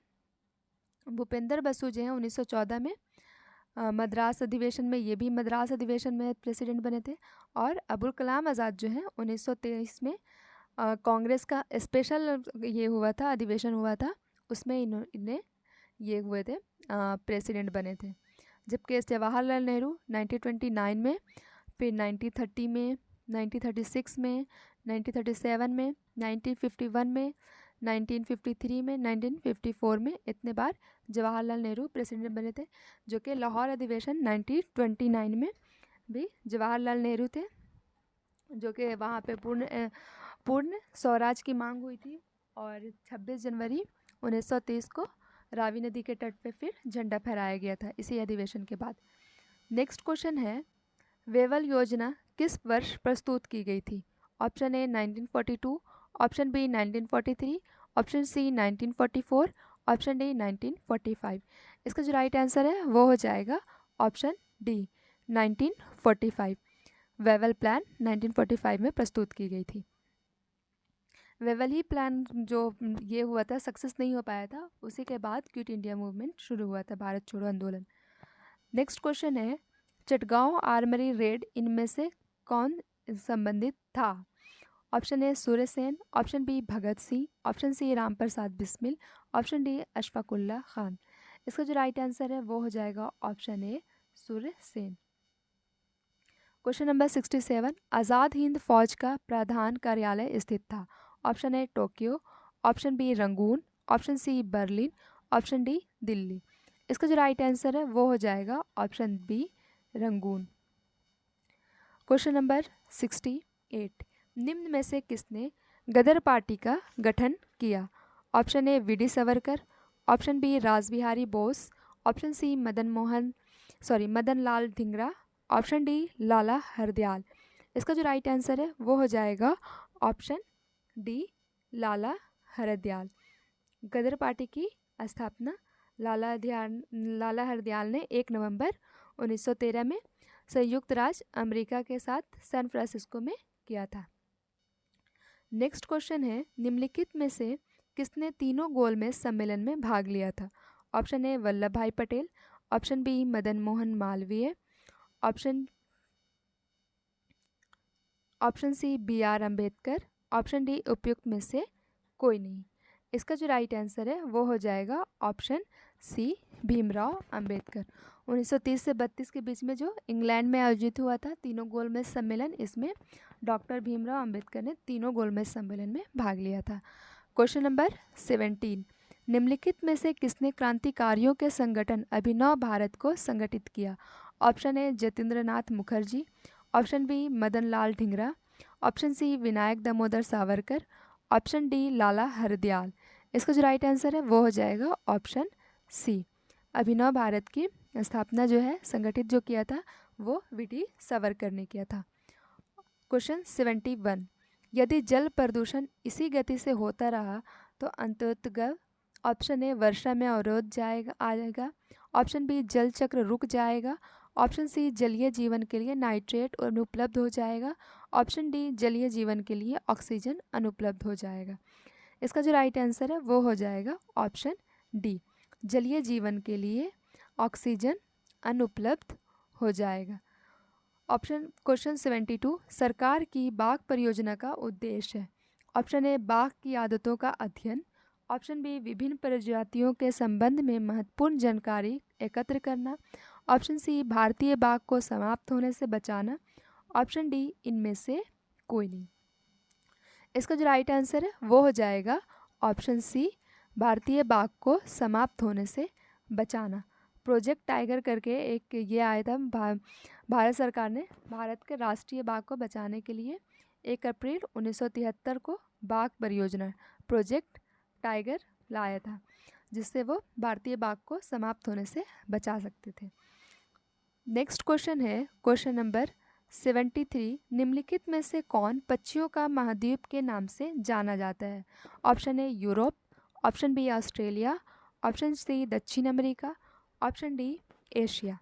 Speaker 1: भूपेंद्र बसु जो हैं 1914 में मद्रास अधिवेशन में, ये भी मद्रास अधिवेशन में प्रेसिडेंट बने थे। और अबुल कलाम आज़ाद जो हैं 1923 में कांग्रेस का स्पेशल ये हुआ था, अधिवेशन हुआ था, उसमें इन्हें ये हुए थे, प्रेसिडेंट बने थे। जबकि जवाहरलाल नेहरू 1929 में, फिर 1930 में, 1936 में, 1937 में, 1951 में, 1953 में, 1954 में, इतने बार जवाहरलाल नेहरू प्रेसिडेंट बने थे। जो कि लाहौर अधिवेशन 1929 में भी जवाहरलाल नेहरू थे, जो कि वहाँ पे पूर्ण स्वराज की मांग हुई थी। और 26 जनवरी 1930 को रावी नदी के तट पे फिर झंडा फहराया गया था इसी अधिवेशन के बाद। नेक्स्ट क्वेश्चन है, वेवल योजना किस वर्ष प्रस्तुत की गई थी? Option A 1942, option B 1943, option C 1944, option D 1945। इसका जो राइट आंसर है वो हो जाएगा ऑप्शन डी 1945। वेवल प्लान 1945 में प्रस्तुत की गई थी। वेवल ही प्लान जो ये हुआ था सक्सेस नहीं हो पाया था, उसी के बाद क्विट इंडिया मूवमेंट शुरू हुआ था, भारत छोड़ो आंदोलन। नेक्स्ट क्वेश्चन है, चटगांव आर्मरी रेड इनमें से कौन संबंधित था? Option A Surya Sen, option B Bhagat Singh, option C Ram Prasad Bismil, option D Ashfaqulla Khan. इसका जो राइट आंसर है वो हो जाएगा option A Surya Sen. Question number 67, Azad Hind Fauj का प्रधान कार्यालय स्थित था? Option A Tokyo, option B Rangoon, option C Berlin, option D Delhi. इसका जो राइट आंसर है वो हो जाएगा option B Rangoon. Question number 68, निम्न में से किसने गदर पार्टी का गठन किया? Option A V D Savarkar, option B Rashbehari Bose, option C Madan Lal Dhingra, option D Lala Hardayal. इसका जो राइट आंसर है वो हो जाएगा option D Lala Hardayal. Ghadar party की स्थापना लाला हरदयाल ने 1 नवंबर 1913 में संयुक्त राज्य अमेरिका के साथ सैन फ्रांसिस्को में किया था। नेक्स्ट क्वेश्चन है, निम्नलिखित में से किसने तीनों गोलमेज सम्मेलन में भाग लिया था? Option A Vallabh Bhai Patel, option B Madan Mohan Malviya, option C B R Ambedkar, option D उपयुक्त में से कोई नहीं। इसका जो राइट आंसर है वो हो जाएगा ऑप्शन सी भीमराव अंबेडकर। 1930 से 32 के बीच में जो इंग्लैंड में आयोजित हुआ था तीनों गोलमेज सम्मेलन, इसमें डॉक्टर भीमराव अंबेडकर ने तीनों गोलमेज सम्मेलन में भाग लिया था। क्वेश्चन नंबर 17, निम्नलिखित में से किसने क्रांतिकारियों के संगठन अभिनव भारत को संगठित किया? Option A Jatendra Nath Mukherjee, option B Madan Lal Dhingra, option C Vinayak Damodar Savarkar, option D Lala Hardayal. इसका जो राइट आंसर है वो हो जाएगा ऑप्शन सी। अभिनव भारत की स्थापना जो है संगठित जो किया था वो वी डी सावरकर ने किया था। क्वेश्चन 71, यदि जल प्रदूषण इसी गति से होता रहा तो अंततः ऑप्शन ए वर्षा में अवरोध आएगा, ऑप्शन बी जल चक्र रुक जाएगा, ऑप्शन सी जलीय जीवन के लिए नाइट्रेट अनुपलब्ध हो जाएगा, ऑप्शन डी जलीय जीवन के लिए ऑक्सीजन अनुपलब्ध हो जाएगा। इसका जो राइट आंसर है वो हो जाएगा ऑप्शन डी, जलीय जीवन के लिए ऑक्सीजन अनुपलब्ध हो जाएगा। क्वेश्चन 72, सरकार की बाघ परियोजना का उद्देश्य है? ऑप्शन ए बाघ की आदतों का अध्ययन, ऑप्शन बी विभिन्न प्रजातियों के संबंध में महत्वपूर्ण जानकारी एकत्र करना, ऑप्शन सी भारतीय बाघ को समाप्त होने से बचाना, ऑप्शन डी इनमें से कोई नहीं। इसका जो राइट आंसर है वो हो जाएगा ऑप्शन सी भारतीय बाघ को समाप्त होने से बचाना। प्रोजेक्ट टाइगर करके एक ये आया था, भारत सरकार ने भारत के राष्ट्रीय बाघ को बचाने के लिए 1 अप्रैल 1973 को बाघ परियोजना प्रोजेक्ट टाइगर लाया था, जिससे वो भारतीय बाघ को समाप्त होने से बचा सकते थे। नेक्स्ट क्वेश्चन है क्वेश्चन नंबर 73, निम्नलिखित में से कौन पक्षियों का महाद्वीप के नाम से जाना जाता है? Option A Europe, option B Australia, option C दक्षिण अमेरिका, ऑप्शन डी एशिया।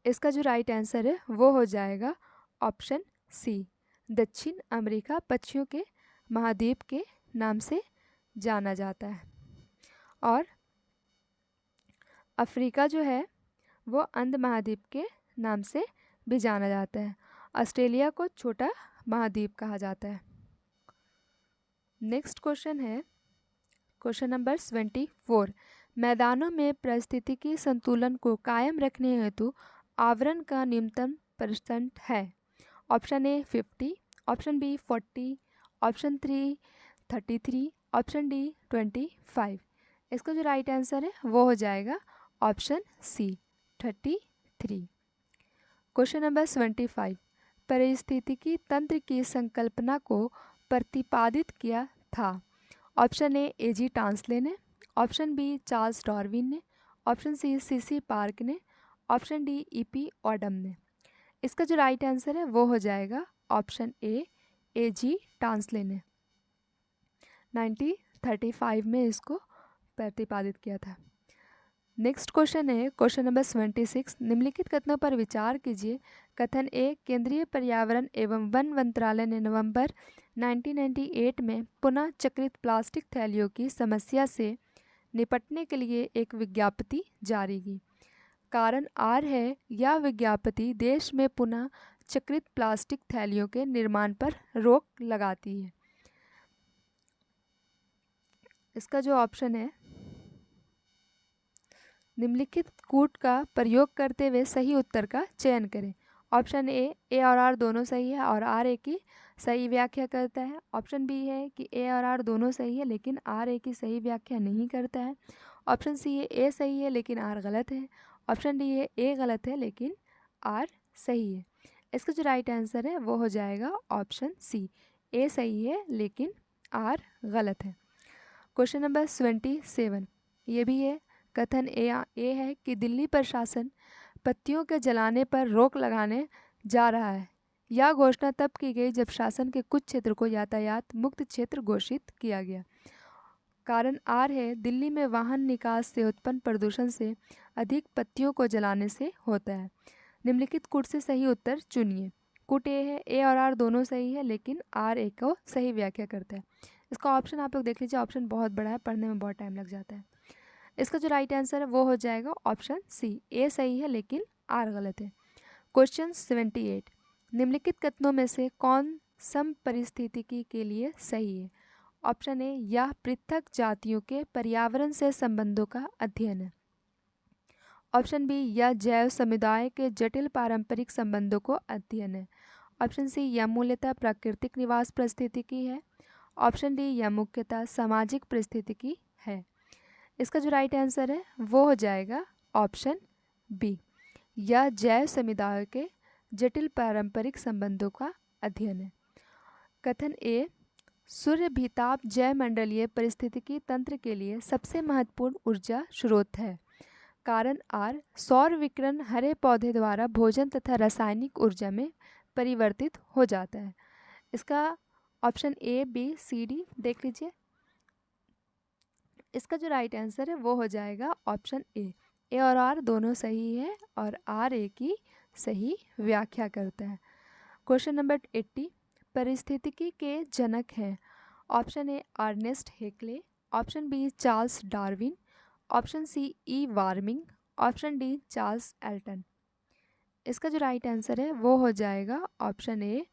Speaker 1: इसका जो राइट आंसर है वो हो जाएगा ऑप्शन सी, दक्षिण अमेरिका पक्षियों के महाद्वीप के नाम से जाना जाता है। और अफ्रीका जो है वो अंध महाद्वीप के नाम से भी जाना जाता है। ऑस्ट्रेलिया को छोटा महाद्वीप कहा जाता है। नेक्स्ट क्वेश्चन है क्वेश्चन नंबर 74, मैदानों में पारिस्थितिकी संतुलन को कायम रखने हेतु आवरण का न्यूनतम % है? Option A 50, option B 40, option 3 33, option D 25। इसका जो राइट आंसर है वो हो जाएगा ऑप्शन सी 33। क्वेश्चन नंबर 75, पारिस्थितिकी तंत्र की संकल्पना को प्रतिपादित किया था। ऑप्शन ए जी टांसले ने, ऑप्शन बी चार्ल्स डार्विन ने, ऑप्शन सी पार्क ने, ऑप्शन डी ई.पी. ऑडम ने। इसका जो राइट आंसर है वो हो जाएगा ऑप्शन ए जी टांसले ने 1935 में इसको प्रतिपादित किया था। नेक्स्ट क्वेश्चन है क्वेश्चन नंबर 76, निम्नलिखित कथनों पर विचार कीजिए। कथन ए, केंद्रीय पर्यावरण एवं वन मंत्रालय ने नवंबर 1998 में पुनः चक्रित प्लास्टिक थैलियों की समस्या से निपटने के लिए एक विज्ञप्ति जारी की। कारण आर है, यह विज्ञप्ति देश में पुनः चक्रित प्लास्टिक थैलियों के निर्माण पर रोक लगाती है। इसका जो ऑप्शन है, निम्नलिखित कूट का प्रयोग करते हुए सही उत्तर का चयन करें। ऑप्शन ए और आर दोनों सही है और आर ए की सही व्याख्या करता है। ऑप्शन बी है कि ए और आर दोनों सही है लेकिन आर ए की सही व्याख्या नहीं करता है। ऑप्शन सी है ए सही है लेकिन आर गलत है। ऑप्शन डी है ए गलत है लेकिन आर सही है। इसका जो राइट आंसर है वो हो जाएगा ऑप्शन सी, ए सही है लेकिन आर गलत है। क्वेश्चन नंबर 27, ये भी है। कथन ए है कि दिल्ली प्रशासन पत्तियों के जलाने पर रोक लगाने जा रहा है। यह घोषणा तब की गई जब शासन के कुछ क्षेत्र को यातायात मुक्त क्षेत्र घोषित किया गया। कारण आर है, दिल्ली में वाहन निकास से उत्पन्न प्रदूषण से अधिक पत्तियों को जलाने से होता है। निम्नलिखित कूट से सही उत्तर चुनिए। कूट ए है, ए और आर दोनों सही है लेकिन आर ए को सही व्याख्या करता है। इसका ऑप्शन आप लोग देख लीजिए, ऑप्शन बहुत बड़ा है, पढ़ने में बहुत टाइम लग जाता है। इसका जो राइट आंसर है वो हो जाएगा ऑप्शन सी, ए सही है लेकिन आर गलत है। क्वेश्चन 78, निम्नलिखित कथनों में से कौन सम परिस्थितिकी के लिए सही है। ऑप्शन ए, यह पृथक जातियों के पर्यावरण से संबंधों का अध्ययन है। ऑप्शन बी, यह जैव समुदाय के जटिल पारंपरिक संबंधों को अध्ययन है। ऑप्शन सी, यह मूलतः प्राकृतिक निवास परिस्थितिकी है। ऑप्शन डी, यह मुख्यतः सामाजिक परिस्थितिकी है। इसका जो राइट आंसर है वो हो जाएगा ऑप्शन बी, यह जैव समुदाय के जटिल पारंपरिक संबंधों का अध्ययन है। कथन ए, सूर्य भीताप जैवमंडलीय पारिस्थितिकी तंत्र के लिए सबसे महत्वपूर्ण ऊर्जा स्रोत है। कारण आर, सौर विकिरण हरे पौधे द्वारा भोजन तथा रासायनिक ऊर्जा में परिवर्तित हो जाता है। इसका option A B C D देख लीजिए। इसका जो राइट आंसर है वो हो जाएगा ऑप्शन ए और आर दोनों सही है और आर ए की सही व्याख्या करता है। क्वेश्चन नंबर 80, पारिस्थितिकी के जनक हैं। Option A Ernest Haeckel, option B Charles Darwin, option C E Warming, option D Charles Elton. इसका जो राइट आंसर है वो हो जाएगा option A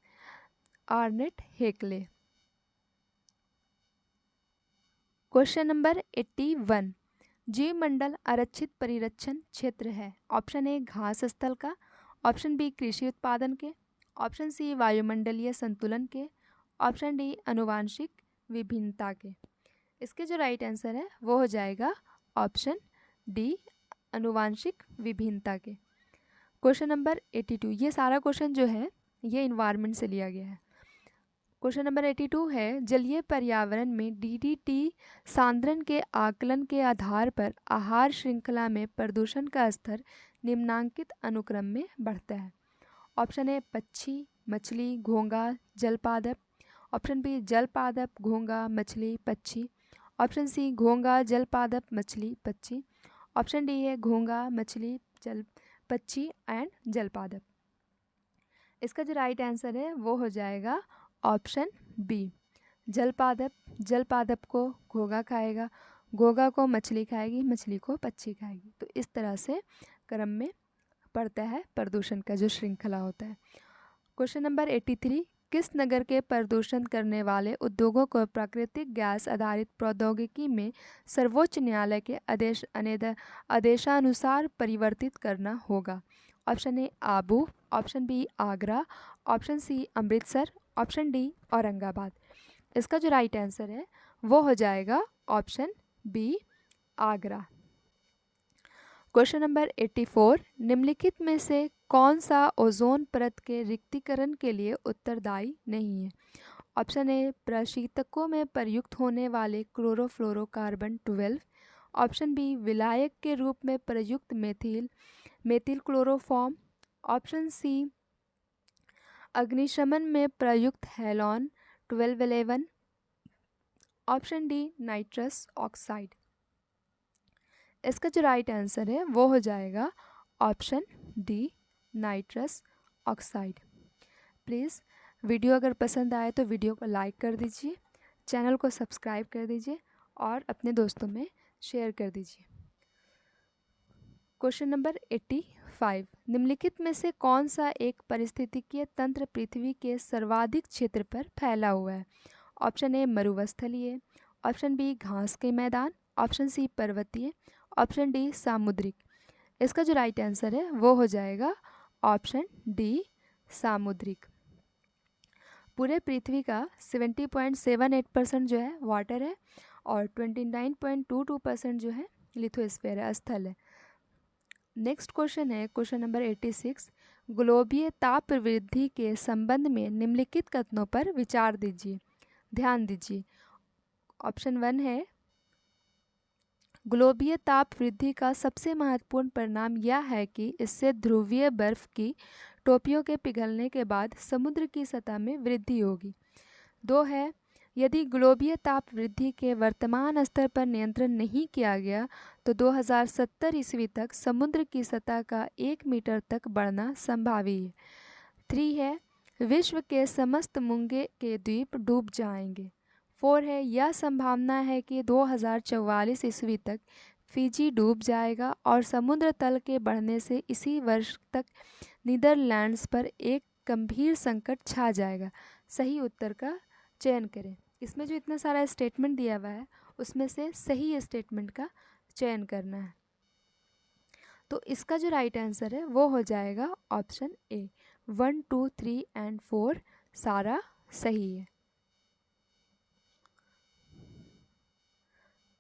Speaker 1: Ernest Haeckel. Question number 81, जीवमंडल आरक्षित परिरक्षण क्षेत्र है। ऑप्शन ए घास स्थल का, ऑप्शन बी कृषि उत्पादन के, ऑप्शन सी वायुमंडलीय संतुलन के, ऑप्शन डी आनुवांशिक विभिन्नता के। इसके जो राइट आंसर है वो हो जाएगा ऑप्शन डी आनुवांशिक विभिन्नता के। क्वेश्चन नंबर 82, ये सारा क्वेश्चन जो है ये इन्वायरमेंट से लिया गया है। क्वेश्चन नंबर 82 है, जलीय पर्यावरण में डीडीटी सांद्रण के आकलन के आधार पर आहार श्रृंखला में प्रदूषण का स्तर निम्नांकित अनुक्रम में बढ़ता है। ऑप्शन ए पक्षी, मछली, घोंगा, जल पादप, ऑप्शन बी जल पादप, घोंगा, मछली, पक्षी, ऑप्शन सी घोंगा, जल पादप, मछली, पक्षी, ऑप्शन डी है घोंगा, मछली, जल पक्षी एंड जल पादप। इसका जो राइट आंसर है वो हो जाएगा ऑप्शन बी जल पादप। जल पादप को घोंगा खाएगा, घोंगा को मछली खाएगी, मछली को पक्षी खाएगी। तो इस तरह से क्रम में पड़ता है प्रदूषण का जो श्रृंखला होता है। क्वेश्चन नंबर 83, किस नगर के प्रदूषण करने वाले उद्योगों को प्राकृतिक गैस आधारित प्रौद्योगिकी में सर्वोच्च न्यायालय के आदेशानुसार परिवर्तित करना होगा। Option A Abu, option B Agra, option C Amritsar, option D Aurangabad. इसका जो राइट आंसर है वो हो जाएगा option B Agra. Question number 84, निम्नलिखित में से कौन सा ओजोन परत के रिक्तीकरण के लिए उत्तरदायी नहीं है? ऑप्शन ए प्रशीतकों में प्रयुक्त होने वाले क्लोरोफ्लोरोकार्बन 12, ऑप्शन बी विलायक के रूप में प्रयुक्त मेथिल क्लोरोफॉर्म, ऑप्शन सी अग्निशमन में प्रयुक्त halon 1211, option D nitrous oxide. इसका जो राइट आंसर है वो हो जाएगा option D nitrous oxide. Please video अगर पसंद आए तो वीडियो को लाइक कर दीजिए, चैनल को सब्सक्राइब कर दीजिए और अपने दोस्तों में शेयर कर दीजिए। क्वेश्चन नंबर 85, निम्नलिखित में से कौन सा एक पारिस्थितिकीय तंत्र पृथ्वी के सर्वाधिक क्षेत्र पर फैला हुआ है? ऑप्शन ए मरुस्थलीय, ऑप्शन बी घास के मैदान, ऑप्शन सी पर्वतीय, ऑप्शन डी सामुद्रिक। इसका जो राइट आंसर है वो हो जाएगा ऑप्शन डी सामुद्रिक। पूरे पृथ्वी का 70.78% जो है वाटर है और 29.22% जो है लिथोस्फीयर है, स्थल है। नेक्स्ट क्वेश्चन है क्वेश्चन नंबर 86, ग्लोबीय ताप वृद्धि के संबंध में निम्नलिखित कथनों पर विचार दीजिए, ध्यान दीजिए। ऑप्शन 1 है ग्लोबीय ताप वृद्धि का सबसे महत्वपूर्ण परिणाम यह है कि इससे ध्रुवीय बर्फ की टोपियों के पिघलने के बाद समुद्र की सतह में वृद्धि होगी। 2 है यदि ग्लोबीय ताप वृद्धि के वर्तमान स्तर पर नियंत्रण नहीं किया गया तो 2070 ईस्वी तक समुद्र की सतह का 1 मीटर तक बढ़ना संभावी है। 3 है विश्व के समस्त मूंगे के द्वीप डूब जाएंगे। 4 है यह संभावना है कि 2044 ईस्वी तक फिजी डूब जाएगा और समुद्र तल के बढ़ने से इसी वर्ष तक नीदरलैंड्स पर एक गंभीर संकट छा जाएगा। सही उत्तर का चयन करें। इसमें जो इतना सारा स्टेटमेंट दिया हुआ है उसमें से सही स्टेटमेंट का चयन करना है। तो इसका जो राइट आंसर है वो हो जाएगा ऑप्शन ए। 1, 2, 3 एंड 4 सारा सही है।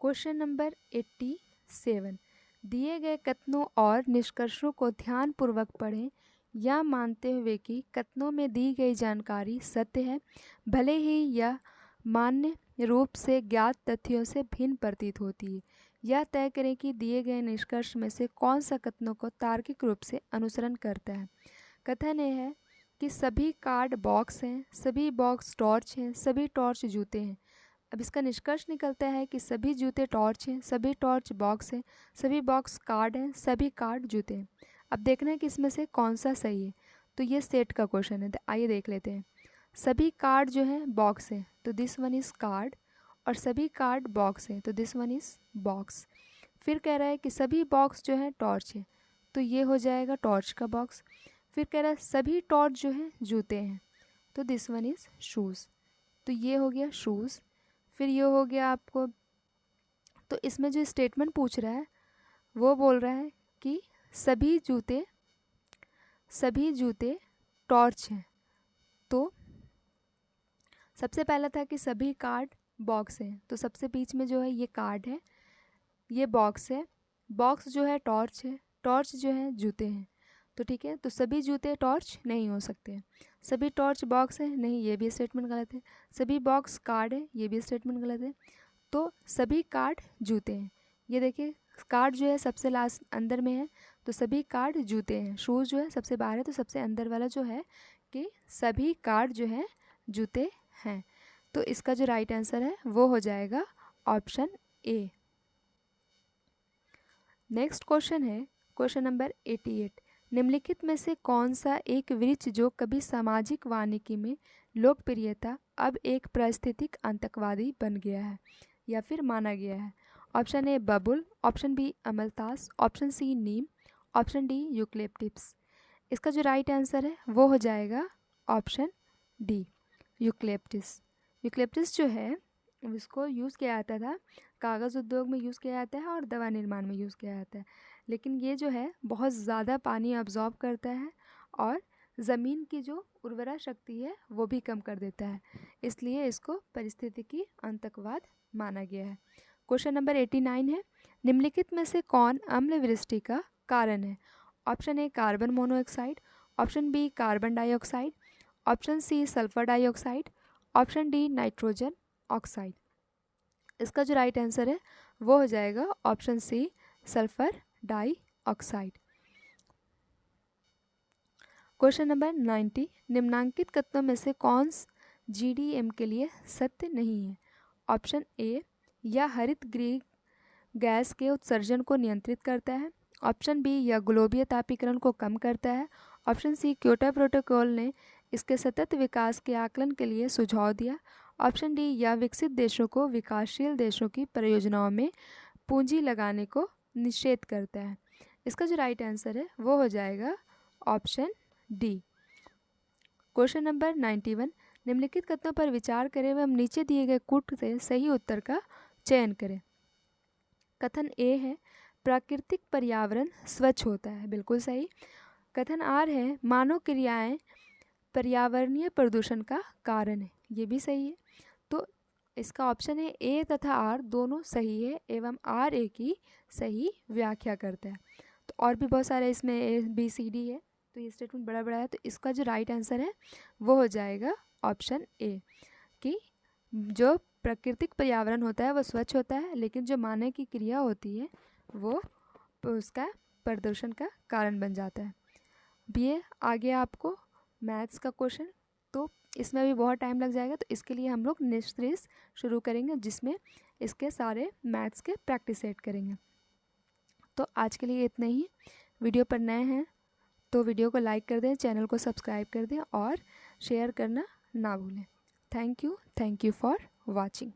Speaker 1: क्वेश्चन नंबर 87, दिए गए कथनों और निष्कर्षों को ध्यानपूर्वक पढ़ें या मानते हुए कि कथनों में दी गई जानकारी सत्य है, भले ही यह मान्य रूप से ज्ञात तथ्यों से भिन्न प्रतीत होती है। यह तय करें कि दिए गए निष्कर्ष में से कौन सा कथनों को तार्किक रूप से अनुसरण करता है। कथन यह है कि सभी कार्ड बॉक्स हैं, सभी बॉक्स टॉर्च हैं, सभी टॉर्च जूते हैं। अब इसका निष्कर्ष निकलता है कि सभी जूते टॉर्च हैं, सभी टॉर्च बॉक्स हैं, सभी बॉक्स कार्ड हैं, सभी कार्ड जूते हैं। अब देखना है कि इसमें से कौन सा सही है। तो ये सेट का क्वेश्चन है, तो आइए देख लेते हैं। सभी कार्ड जो है बॉक्स है तो दिस वन इज़ कार्ड, और सभी कार्ड बॉक्स है तो दिस वन इज़ बॉक्स। फिर कह रहा है कि सभी बॉक्स जो है टॉर्च है तो ये हो जाएगा टॉर्च का बॉक्स। फिर कह रहा है सभी टॉर्च जो है जूते हैं तो दिस वन इज़ शूज़, तो ये हो गया शूज़। फिर ये हो गया आपको, तो इसमें जो स्टेटमेंट पूछ रहा है वो बोल रहा है कि सभी जूते टॉर्च हैं। तो सबसे पहला था कि सभी कार्ड बॉक्स हैं, तो सबसे बीच में जो है ये कार्ड है, ये बॉक्स है, बॉक्स जो है टॉर्च है, टॉर्च जो है जूते हैं। तो ठीक है, तो सभी जूते टॉर्च नहीं हो सकते। सभी टॉर्च बॉक्स है, नहीं, ये भी स्टेटमेंट गलत है। सभी बॉक्स कार्ड है, ये भी स्टेटमेंट गलत है। तो सभी कार्ड जूते हैं, ये देखिए कार्ड जो है सबसे लास्ट अंदर में है तो सभी कार्ड जूते हैं। शूज़ जो है सबसे बाहर है तो सबसे अंदर वाला जो है कि सभी कार्ड जो है जूते हैं। तो इसका जो राइट आंसर है वो हो जाएगा ऑप्शन ए। नेक्स्ट क्वेश्चन है क्वेश्चन नंबर 88, निम्नलिखित में से कौन सा एक वृक्ष जो कभी सामाजिक वानिकी में लोकप्रियता अब एक पारिस्थितिक आतंकवादी बन गया है या फिर माना गया है? ऑप्शन ए बबुल, ऑप्शन बी अमलतास, option C neem, option D eucalyptus. इसका जो राइट आंसर है वो हो जाएगा ऑप्शन डी यूकलिप्टिस। यूकलिप्टिस जो है इसको यूज़ किया जाता था, कागज़ उद्योग में यूज़ किया जाता है और दवा निर्माण में यूज़ किया जाता है। लेकिन ये जो है बहुत ज़्यादा पानी अब्जॉर्ब करता है और ज़मीन की जो उर्वरा शक्ति है वो भी कम कर देता है, इसलिए इसको पारिस्थितिकी आतंकवाद माना गया है। क्वेश्चन नंबर 89 है, निम्नलिखित में से कौन अम्ल वृष्टि का कारण है? Option A carbon monoxide, option B carbon dioxide, option C sulphur dioxide, option D nitrogen oxide. इसका जो राइट आंसर है वो हो जाएगा option C sulphur dioxide. Question number 90, निम्नांकित कथनों में से कौन GDM के लिए सत्य नहीं है? ऑप्शन ए, यह हरित गृह गैस के उत्सर्जन को नियंत्रित करता है, ऑप्शन बी, यह ग्लोबीय तापीकरण को कम करता है, ऑप्शन सी, क्योटो प्रोटोकॉल ने इसके सतत विकास के आकलन के लिए सुझाव दिया, ऑप्शन डी, यह विकसित देशों को विकासशील देशों की परियोजनाओं में पूंजी लगाने को निषेध करता है। इसका जो राइट आंसर है वो हो जाएगा ऑप्शन डी। क्वेश्चन नंबर 91, निम्नलिखित कथनों पर विचार करें एवं नीचे दिए गए कूट से सही उत्तर का चयन करें। कथन ए है, प्राकृतिक पर्यावरण स्वच्छ होता है, बिल्कुल सही। कथन आर है, मानव क्रियाएं पर्यावरणीय प्रदूषण का कारण है, ये भी सही है। तो इसका ऑप्शन है ए तथा आर दोनों सही है एवं आर ए की सही व्याख्या करता है। तो और भी बहुत सारे इसमें ए बी सी डी है, तो ये स्टेटमेंट बड़ा बड़ा है, तो इसका जो राइट आंसर है वो हो जाएगा ऑप्शन ए कि जो प्राकृतिक पर्यावरण होता है वो स्वच्छ होता है, लेकिन जो मानव की क्रिया होती है वो उसका प्रदूषण का कारण बन जाता है। अब ये आगे आपको मैथ्स का क्वेश्चन, तो इसमें भी बहुत टाइम लग जाएगा, तो इसके लिए हम लोग नेक्स्ट सीरीज शुरू करेंगे जिसमें इसके सारे मैथ्स के प्रैक्टिस सेट करेंगे। तो आज के लिए इतना ही। वीडियो पर नए हैं तो वीडियो को लाइक कर दें, चैनल को सब्सक्राइब कर दें और शेयर करना ना भूलें। Thank you for watching.